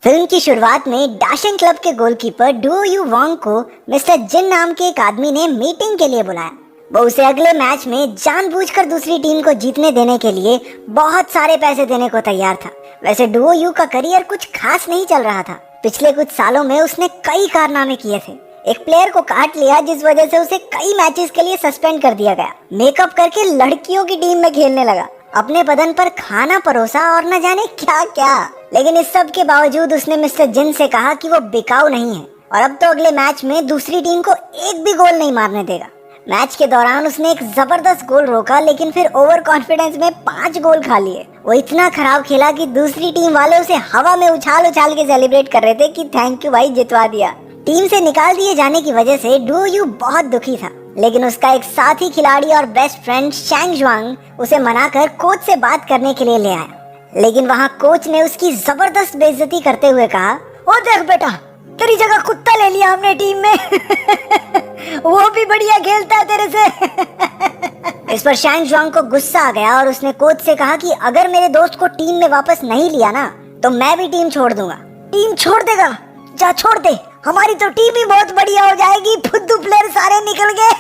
Film की शुरुआत में डाशिंग क्लब के गोलकीपर डुओ यू वांग को मिस्टर जिन नाम के एक आदमी ने मीटिंग के लिए बुलाया। वो उसे अगले मैच में जानबूझकर दूसरी टीम को जीतने देने के लिए बहुत सारे पैसे देने को तैयार था। वैसे डुओ यू का करियर कुछ खास नहीं चल रहा था। पिछले कुछ सालों में उसने कई कारनामे किए थे। एक प्लेयर को काट लिया जिस वजह से उसे कई मैचेस के लिए सस्पेंड कर दिया गया। मेकअप करके लड़कियों की टीम में खेलने लगा। अपने बदन पर खाना परोसा और न जाने क्या क्या। लेकिन इस सब के बावजूद उसने मिस्टर जिन से कहा कि वो बिकाऊ नहीं है और अब तो अगले मैच में दूसरी टीम को एक भी गोल नहीं मारने देगा। मैच के दौरान उसने एक जबरदस्त गोल रोका, लेकिन फिर ओवर कॉन्फिडेंस में 5 गोल खा लिए। वो इतना खराब खेला कि दूसरी टीम वाले उसे हवा में उछाल उछाल के सेलिब्रेट कर रहे थे कि थैंक यू भाई, जितवा दिया। टीम से निकाल दिए जाने की वजह से डुओ यू बहुत दुखी था, लेकिन उसका एक साथी खिलाड़ी और बेस्ट फ्रेंड शैंग जुआंग उसे मनाकर कोच से बात करने के लिए ले आया। लेकिन वहाँ कोच ने उसकी जबरदस्त बेइज्जती करते हुए कहा, ओ देख बेटा, तेरी जगह कुत्ता ले लिया हमने टीम में वो भी बढ़िया खेलता है तेरे से इस पर शैंग जुआंग को गुस्सा आ गया और उसने कोच से कहा कि अगर मेरे दोस्त को टीम में वापस नहीं लिया ना तो मैं भी टीम छोड़ दूंगा। टीम छोड़ देगा? जा छोड़ दे, हमारी तो टीम ही बहुत बढ़िया हो जाएगी, फुद्दू प्लेयर सारे निकल गए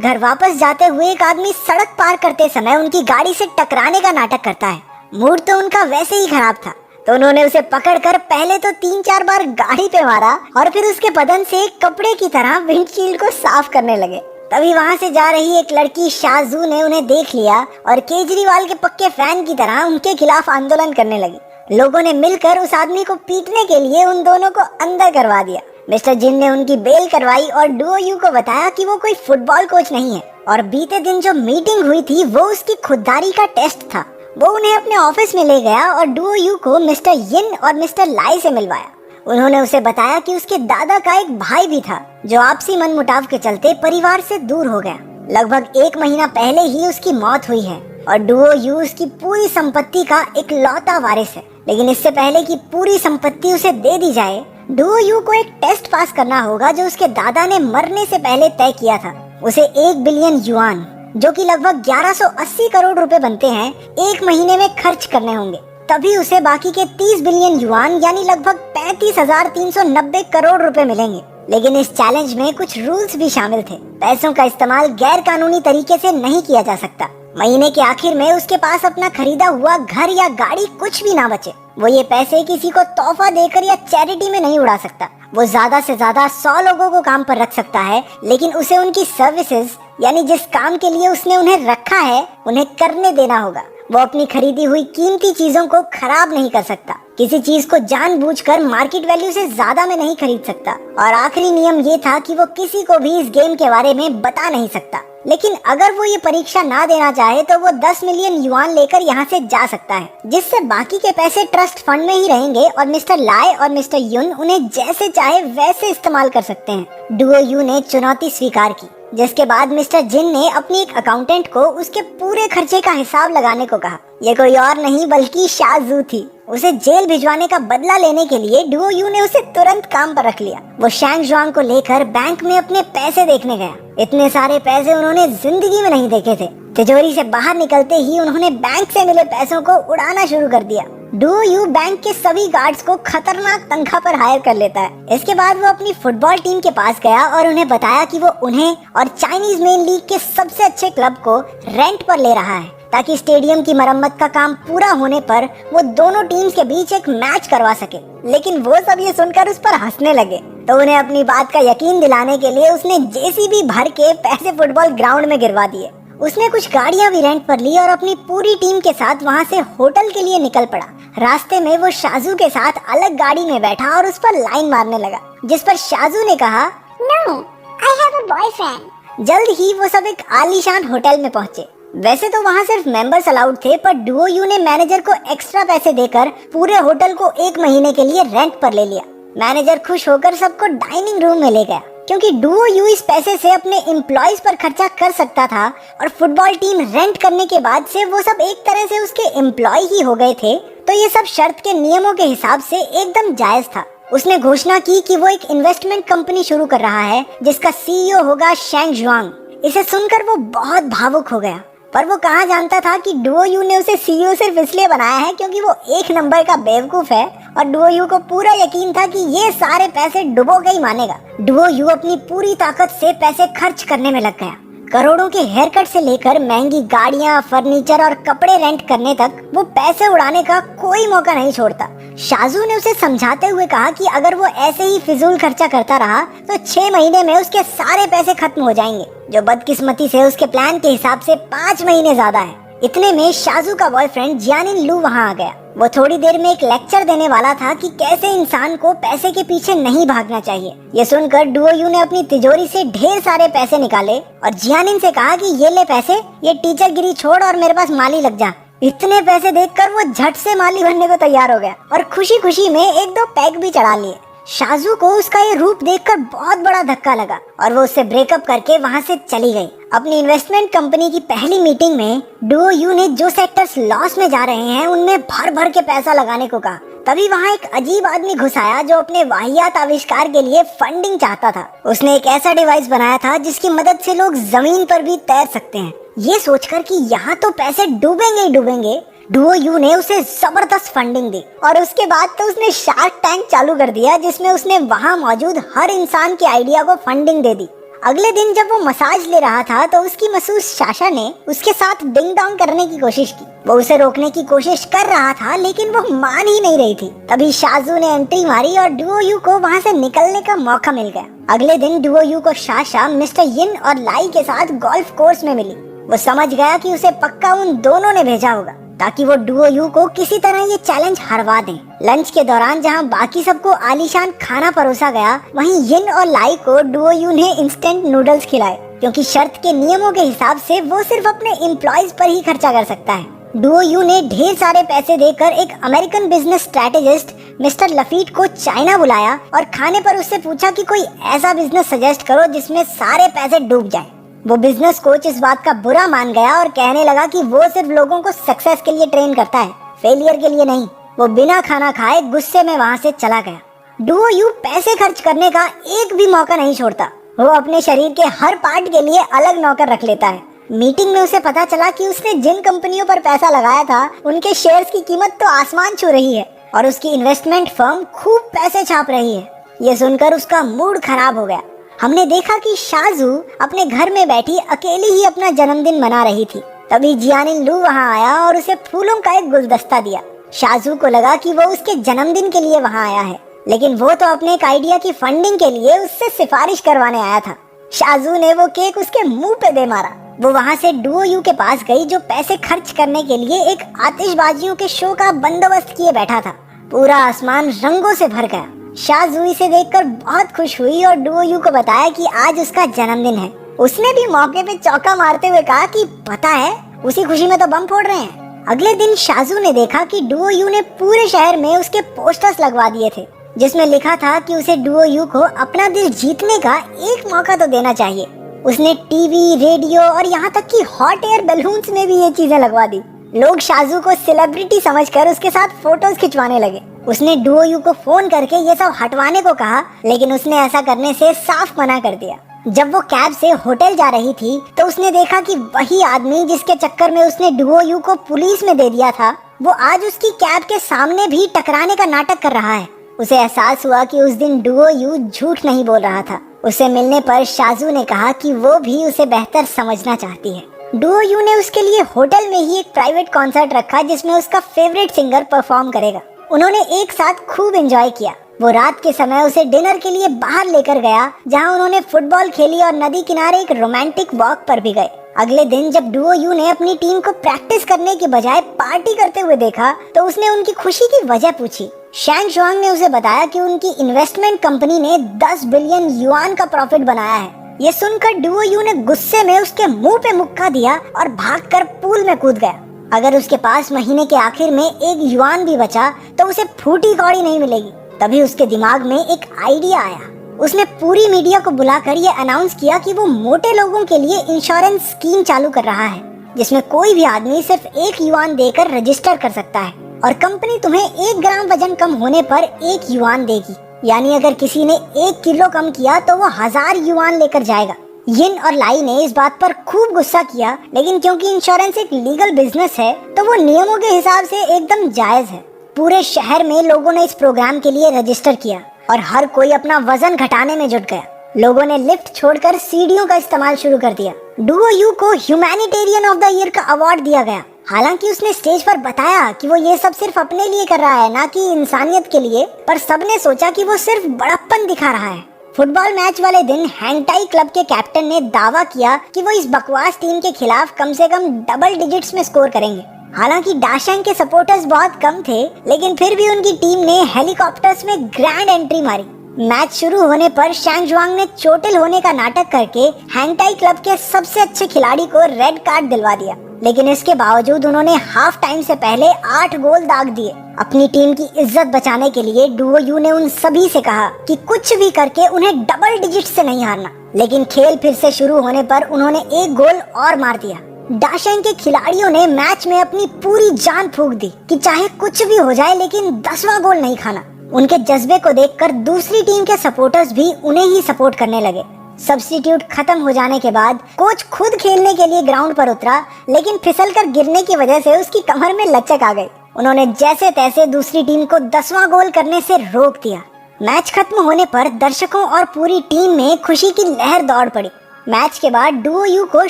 घर वापस जाते हुए एक आदमी सड़क पार करते समय उनकी गाड़ी से टकराने का नाटक करता है। मूड तो उनका वैसे ही खराब था, तो उन्होंने उसे पकड़कर पहले तो 3-4 बार गाड़ी पे मारा और फिर उसके बदन से कपड़े की तरह विंडशील्ड को साफ करने लगे। तभी वहाँ से जा रही एक लड़की शाजू ने उन्हें देख लिया और केजरीवाल के पक्के फैन की तरह उनके खिलाफ आंदोलन करने लगी। लोगों ने मिलकर उस आदमी को पीटने के लिए उन दोनों को अंदर करवा दिया। मिस्टर जिन ने उनकी बेल करवाई और डुओ यू को बताया कि वो कोई फुटबॉल कोच नहीं है और बीते दिन जो मीटिंग हुई थी वो उसकी खुददारी का टेस्ट था। वो उन्हें अपने ऑफिस में ले गया और डुओ यू को मिस्टर यिन और मिस्टर लाई से मिलवाया। उन्होंने उसे बताया कि उसके दादा का एक भाई भी था जो आपसी मनमुटाव के चलते परिवार से दूर हो गया। लगभग 1 महीना पहले ही उसकी मौत हुई है और डुओ यू उसकी पूरी संपत्ति का इकलौता वारिस है। लेकिन इससे पहले कि पूरी संपत्ति उसे दे दी जाए, डुओ यू को एक टेस्ट पास करना होगा जो उसके दादा ने मरने से पहले तय किया था। उसे 1 बिलियन युआन, जो कि लगभग 1180 करोड़ रुपए बनते हैं, 1 महीने में खर्च करने होंगे। तभी उसे बाकी के 30 बिलियन युआन यानी लगभग 35,390 करोड़ रुपए मिलेंगे। लेकिन इस चैलेंज में कुछ रूल्स भी शामिल थे। पैसों का इस्तेमाल गैर कानूनी तरीके से नहीं किया जा सकता। महीने के आखिर में उसके पास अपना खरीदा हुआ घर या गाड़ी कुछ भी ना बचे। वो ये पैसे किसी को तोहफा देकर या चैरिटी में नहीं उड़ा सकता। वो ज्यादा से ज्यादा 100 लोगों को काम पर रख सकता है, लेकिन उसे उनकी सर्विसेज यानी जिस काम के लिए उसने उन्हें रखा है उन्हें करने देना होगा। वो अपनी खरीदी हुई कीमती चीजों को खराब नहीं कर सकता। किसी चीज को जानबूझकर मार्केट वैल्यू से ज्यादा में नहीं खरीद सकता। और आखिरी नियम ये था कि वो किसी को भी इस गेम के बारे में बता नहीं सकता। लेकिन अगर वो ये परीक्षा ना देना चाहे तो वो 10 मिलियन युआन लेकर यहाँ से जा सकता है, जिससे बाकी के पैसे ट्रस्ट फंड में ही रहेंगे और मिस्टर लाई और मिस्टर युन उन्हें जैसे चाहे वैसे इस्तेमाल कर सकते हैं। डुओ यू ने चुनौती स्वीकार की, जिसके बाद मिस्टर जिन ने अपनी एक अकाउंटेंट को उसके पूरे खर्चे का हिसाब लगाने को कहा। ये कोई और नहीं बल्कि शाजू थी। उसे जेल भिजवाने का बदला लेने के लिए डुओ यू ने उसे तुरंत काम पर रख लिया। वो शैंग जुआंग को लेकर बैंक में अपने पैसे देखने गया। इतने सारे पैसे उन्होंने जिंदगी में नहीं देखे थे। तिजोरी से बाहर निकलते ही उन्होंने बैंक से मिले पैसों को उड़ाना शुरू कर दिया। डुओ यू बैंक के सभी गार्ड्स को खतरनाक तनख्वाह पर हायर कर लेता है। इसके बाद वो अपनी फुटबॉल टीम के पास गया और उन्हें बताया कि वो उन्हें और चाइनीज मेन लीग के सबसे अच्छे क्लब को रेंट पर ले रहा है, ताकि स्टेडियम की मरम्मत का काम पूरा होने पर वो दोनों टीम्स के बीच एक मैच करवा सके। लेकिन वो सब ये सुनकर उस पर हंसने लगे, तो उन्हें अपनी बात का यकीन दिलाने के लिए उसने जेसीबी भर के पैसे फुटबॉल ग्राउंड में गिरवा दिए। उसने कुछ गाड़ियां भी रेंट पर ली और अपनी पूरी टीम के साथ वहां से होटल के लिए निकल पड़ा। रास्ते में वो शाजू के साथ अलग गाड़ी में बैठा और उस पर लाइन मारने लगा, जिस पर शाजू ने कहा, No, I have a boyfriend. जल्द ही वो सब एक आलीशान होटल में पहुंचे। वैसे तो वहाँ सिर्फ मेंबर्स अलाउड थे, पर डुओ यू ने मैनेजर को एक्स्ट्रा पैसे देकर पूरे होटल को 1 महीने के लिए रेंट पर ले लिया। मैनेजर खुश होकर सबको डाइनिंग रूम में ले गया, क्योंकि डुओ यू इस पैसे से अपने एम्प्लॉयज पर खर्चा कर सकता था और फुटबॉल टीम रेंट करने के बाद से वो सब एक तरह से उसके एम्प्लॉय ही हो गए थे। तो ये सब शर्त के नियमों के हिसाब से एकदम जायज था। उसने घोषणा की कि वो एक इन्वेस्टमेंट कंपनी शुरू कर रहा है जिसका सीईओ होगा शैंग जुआंग। इसे सुनकर वो बहुत भावुक हो गया। पर वो कहाँ जानता था कि डुओ यू ने उसे सीईओ सिर्फ इसलिए बनाया है क्योंकि वो एक नंबर का बेवकूफ है और डुओ यू को पूरा यकीन था कि ये सारे पैसे डुबो के ही मानेगा। डुओ यू अपनी पूरी ताकत से पैसे खर्च करने में लग गया। करोड़ों के हेयर कट से लेकर महंगी गाड़ियां, फर्नीचर और कपड़े रेंट करने तक वो पैसे उड़ाने का कोई मौका नहीं छोड़ता। शाजू ने उसे समझाते हुए कहा कि अगर वो ऐसे ही फिजूल खर्चा करता रहा तो 6 महीने में उसके सारे पैसे खत्म हो जाएंगे, जो बदकिस्मती से उसके प्लान के हिसाब से 5 महीने ज्यादा है। इतने में शाजू का बॉयफ्रेंड जियानिन लू वहाँ आ गया। वो थोड़ी देर में एक लेक्चर देने वाला था कि कैसे इंसान को पैसे के पीछे नहीं भागना चाहिए। ये सुनकर डुओ यू ने अपनी तिजोरी से ढेर सारे पैसे निकाले और जियानिन से कहा कि ये ले पैसे, ये टीचर गिरी छोड़ और मेरे पास माली लग जा। इतने पैसे देखकर वो झट से माली बनने को तैयार हो गया और खुशी खुशी में 1-2 पैग भी चढ़ा लिए। शाजू को उसका ये रूप देखकर बहुत बड़ा धक्का लगा और वो उससे ब्रेकअप करके वहाँ से चली गई। अपनी इन्वेस्टमेंट कंपनी की पहली मीटिंग में डुओ यू ने जो सेक्टर्स लॉस में जा रहे हैं उनमें भर भर के पैसा लगाने को कहा। तभी वहाँ एक अजीब आदमी घुस आया जो अपने वाहियात आविष्कार के लिए फंडिंग चाहता था। उसने एक ऐसा डिवाइस बनाया था जिसकी मदद से लोग जमीन पर भी तैर सकते हैं। ये सोचकर कि यहाँ तो पैसे डूबेंगे ही डूबेंगे, डुओ यू ने उसे जबरदस्त फंडिंग दी और उसके बाद तो उसने शार्क टैंक चालू कर दिया जिसमें उसने वहाँ मौजूद हर इंसान के आइडिया को फंडिंग दे दी। अगले दिन जब वो मसाज ले रहा था तो उसकी मसूस शाशा ने उसके साथ डिंग डोंग करने की कोशिश की। वो उसे रोकने की कोशिश कर रहा था लेकिन वो मान ही नहीं रही थी। तभी शाजू ने एंट्री मारी और डुओ यू को वहाँ से निकलने का मौका मिल गया। अगले दिन डुओ यू को शाशा मिस्टर यिन और लाई के साथ गोल्फ कोर्स में मिली। वो समझ गया कि उसे पक्का उन दोनों ने भेजा होगा ताकि वो डुओ यू को किसी तरह ये चैलेंज हरवा दें। लंच के दौरान जहां बाकी सबको आलीशान खाना परोसा गया, वहीं यिन और लाई को डुओ यू ने इंस्टेंट नूडल्स खिलाए क्योंकि शर्त के नियमों के हिसाब से वो सिर्फ अपने एम्प्लॉयज पर ही खर्चा कर सकता है। डुओ यू ने ढेर सारे पैसे देकर एक अमेरिकन बिजनेस स्ट्रेटेजिस्ट मिस्टर लफीट को चाइना बुलाया और खाने पर उससे पूछा कि कोई ऐसा बिजनेस सजेस्ट करो जिसमें सारे पैसे डूब जाए। वो बिजनेस कोच इस बात का बुरा मान गया और कहने लगा कि वो सिर्फ लोगों को सक्सेस के लिए ट्रेन करता है, फेलियर के लिए नहीं। वो बिना खाना खाए गुस्से में वहाँ से चला गया। डुओ यू पैसे खर्च करने का एक भी मौका नहीं छोड़ता। वो अपने शरीर के हर पार्ट के लिए अलग नौकर रख लेता है। मीटिंग में उसे पता चला कि उसने जिन कंपनियों पर पैसा लगाया था उनके शेयर्स की कीमत तो आसमान छू रही है और उसकी इन्वेस्टमेंट फर्म खूब पैसे छाप रही है। ये सुनकर उसका मूड खराब हो गया। हमने देखा कि शाजू अपने घर में बैठी अकेली ही अपना जन्मदिन मना रही थी। तभी जियानिन लू वहाँ आया और उसे फूलों का एक गुलदस्ता दिया। शाजू को लगा कि वो उसके जन्मदिन के लिए वहाँ आया है, लेकिन वो तो अपने एक आइडिया की फंडिंग के लिए उससे सिफारिश करवाने आया था। शाजू ने वो केक उसके मुंह पे दे मारा। वो वहाँ से डुओ यू के पास गई जो पैसे खर्च करने के लिए एक आतिशबाजियों के शो का बंदोबस्त किए बैठा था। पूरा आसमान रंगों से भर गया। शाजू इसे देखकर बहुत खुश हुई और डुओ यू को बताया कि आज उसका जन्मदिन है। उसने भी मौके पे चौका मारते हुए कहा कि पता है, उसी खुशी में तो बम फोड़ रहे हैं। अगले दिन शाजू ने देखा कि डुओ यू ने पूरे शहर में उसके पोस्टर्स लगवा दिए थे जिसमें लिखा था कि उसे डुओ यू को अपना दिल जीतने का एक मौका तो देना चाहिए। उसने टीवी, रेडियो और यहाँ तक कि हॉट एयर बैलून्स में भी ये चीजें लगवा दी। लोग शाजू को सेलिब्रिटी समझकर उसके साथ फोटोज खिंचवाने लगे। उसने डुओ यू को फोन करके ये सब हटवाने को कहा, लेकिन उसने ऐसा करने से साफ मना कर दिया। जब वो कैब से होटल जा रही थी तो उसने देखा कि वही आदमी जिसके चक्कर में उसने डुओ यू को पुलिस में दे दिया था, वो आज उसकी कैब के सामने भी टकराने का नाटक कर रहा है। उसे एहसास हुआ कि उस दिन डुओ यू झूठ नहीं बोल रहा था। उसे मिलने पर शाजू ने कहा कि वो भी उसे बेहतर समझना चाहती है। डुओ यू ने उसके लिए होटल में ही एक प्राइवेट कॉन्सर्ट रखा जिसमें उसका फेवरेट सिंगर परफॉर्म करेगा। उन्होंने एक साथ खूब एंजॉय किया। वो रात के समय उसे डिनर के लिए बाहर लेकर गया जहां उन्होंने फुटबॉल खेली और नदी किनारे एक रोमांटिक वॉक पर भी गए। अगले दिन जब डुओ यू ने अपनी टीम को प्रैक्टिस करने के बजाय पार्टी करते हुए देखा तो उसने उनकी खुशी की वजह पूछी। शैंग शुआंग ने उसे बताया कि उनकी इन्वेस्टमेंट कंपनी ने 10 बिलियन युआन का प्रॉफिट बनाया है। ये सुनकर डुओ यू ने गुस्से में उसके मुंह पे मुक्का दिया और भागकर पूल में कूद गया। अगर उसके पास महीने के आखिर में 1 युआन भी बचा तो उसे फूटी कौड़ी नहीं मिलेगी। तभी उसके दिमाग में एक आइडिया आया। उसने पूरी मीडिया को बुलाकर ये अनाउंस किया कि वो मोटे लोगों के लिए इंश्योरेंस स्कीम चालू कर रहा है जिसमें कोई भी आदमी सिर्फ 1 युआन देकर रजिस्टर कर सकता है और कंपनी तुम्हें 1 ग्राम वजन कम होने पर 1 युआन देगी। यानी अगर किसी ने 1 किलो कम किया तो वो 1000 युआन लेकर जाएगा। यिन और लाई ने इस बात पर खूब गुस्सा किया, लेकिन क्योंकि इंश्योरेंस एक लीगल बिजनेस है तो वो नियमों के हिसाब से एकदम जायज है। पूरे शहर में लोगों ने इस प्रोग्राम के लिए रजिस्टर किया और हर कोई अपना वजन घटाने में जुट गया। लोगों ने लिफ्ट छोड़कर सीढ़ियों का इस्तेमाल शुरू कर दिया। डुओ यू को ह्यूमैनिटेरियन ऑफ द ईयर का अवार्ड दिया गया। हालांकि उसने स्टेज पर बताया कि वो ये सब सिर्फ अपने लिए कर रहा है, ना कि इंसानियत के लिए, पर सबने सोचा कि वो सिर्फ बड़प्पन दिखा रहा है। फुटबॉल मैच वाले दिन हैंगटाई क्लब के कैप्टन ने दावा किया कि वो इस बकवास टीम के खिलाफ कम से कम डबल डिजिट्स में स्कोर करेंगे। हालांकि डाशेंग के सपोर्टर्स बहुत कम थे, लेकिन फिर भी उनकी टीम ने हेलीकॉप्टर्स में ग्रैंड एंट्री मारी। मैच शुरू होने पर शैंग जुआंग ने चोटिल होने का नाटक करके हैंगटाई क्लब के सबसे अच्छे खिलाड़ी को रेड कार्ड दिलवा दिया, लेकिन इसके बावजूद उन्होंने हाफ टाइम से पहले 8 गोल दाग दिए। अपनी टीम की इज्जत बचाने के लिए डुओ यू ने उन सभी से कहा कि कुछ भी करके उन्हें डबल डिजिट से नहीं हारना, लेकिन खेल फिर से शुरू होने पर उन्होंने 1 गोल और मार दिया। डाशेंग के खिलाड़ियों ने मैच में अपनी पूरी जान फूंक दी कि चाहे कुछ भी हो जाए लेकिन 10वां गोल नहीं खाना। उनके जज्बे को देखकर दूसरी टीम के सपोर्टर्स भी उन्हें ही सपोर्ट करने लगे। सब्स्टिट्यूट खत्म हो जाने के बाद कोच खुद खेलने के लिए ग्राउंड पर उतरा, लेकिन फिसलकर गिरने की वजह से उसकी कमर में लचक आ गई। उन्होंने जैसे तैसे दूसरी टीम को 10वां गोल करने से रोक दिया। मैच खत्म होने पर दर्शकों और पूरी टीम में खुशी की लहर दौड़ पड़ी। मैच के बाद डुओ यू को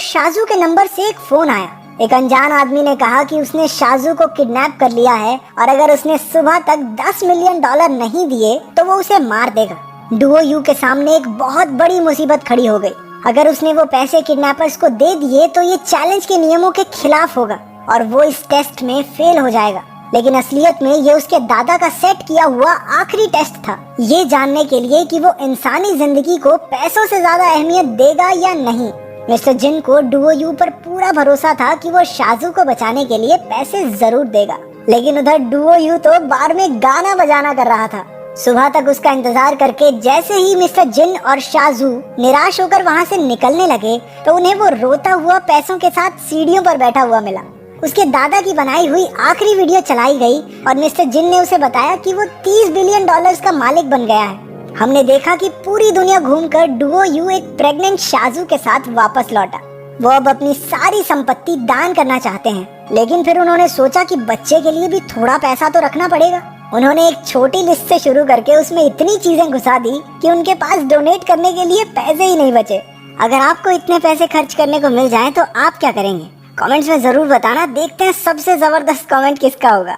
शाजू के नंबर से एक फोन आया। एक अनजान आदमी ने कहा कि उसने शाजू को किडनैप कर लिया है और अगर उसने सुबह तक $10 मिलियन नहीं दिए तो वो उसे मार देगा। डुओ यू के सामने एक बहुत बड़ी मुसीबत खड़ी हो गई। अगर उसने वो पैसे किडनैपर्स को दे दिए तो ये चैलेंज के नियमों के खिलाफ होगा और वो इस टेस्ट में फेल हो जाएगा। लेकिन असलियत में ये उसके दादा का सेट किया हुआ आखिरी टेस्ट था, ये जानने के लिए कि वो इंसानी जिंदगी को पैसों से ज्यादा अहमियत देगा या नहीं। मिस्टर जिन को डुओ यू पर पूरा भरोसा था कि वो शाजू को बचाने के लिए पैसे जरूर देगा, लेकिन उधर डुओ यू तो बार में गाना बजाना कर रहा था। सुबह तक उसका इंतजार करके जैसे ही मिस्टर जिन और शाजू निराश होकर वहाँ से निकलने लगे तो उन्हें वो रोता हुआ पैसों के साथ सीढ़ियों पर बैठा हुआ मिला। उसके दादा की बनाई हुई आखिरी वीडियो चलाई गई और मिस्टर जिन ने उसे बताया कि वो $30 बिलियन का मालिक बन गया है। हमने देखा कि पूरी दुनिया घूमकर डुओ यू एक प्रेग्नेंट शाजू के साथ वापस लौटा। वो अब अपनी सारी संपत्ति दान करना चाहते हैं, लेकिन फिर उन्होंने सोचा कि बच्चे के लिए भी थोड़ा पैसा तो रखना पड़ेगा। उन्होंने एक छोटी लिस्ट से शुरू करके उसमें इतनी चीजें घुसा दी कि उनके पास डोनेट करने के लिए पैसे ही नहीं बचे। अगर आपको इतने पैसे खर्च करने को मिल जाएं तो आप क्या करेंगे? कमेंट्स में जरूर बताना। देखते हैं सबसे जबरदस्त कमेंट किसका होगा।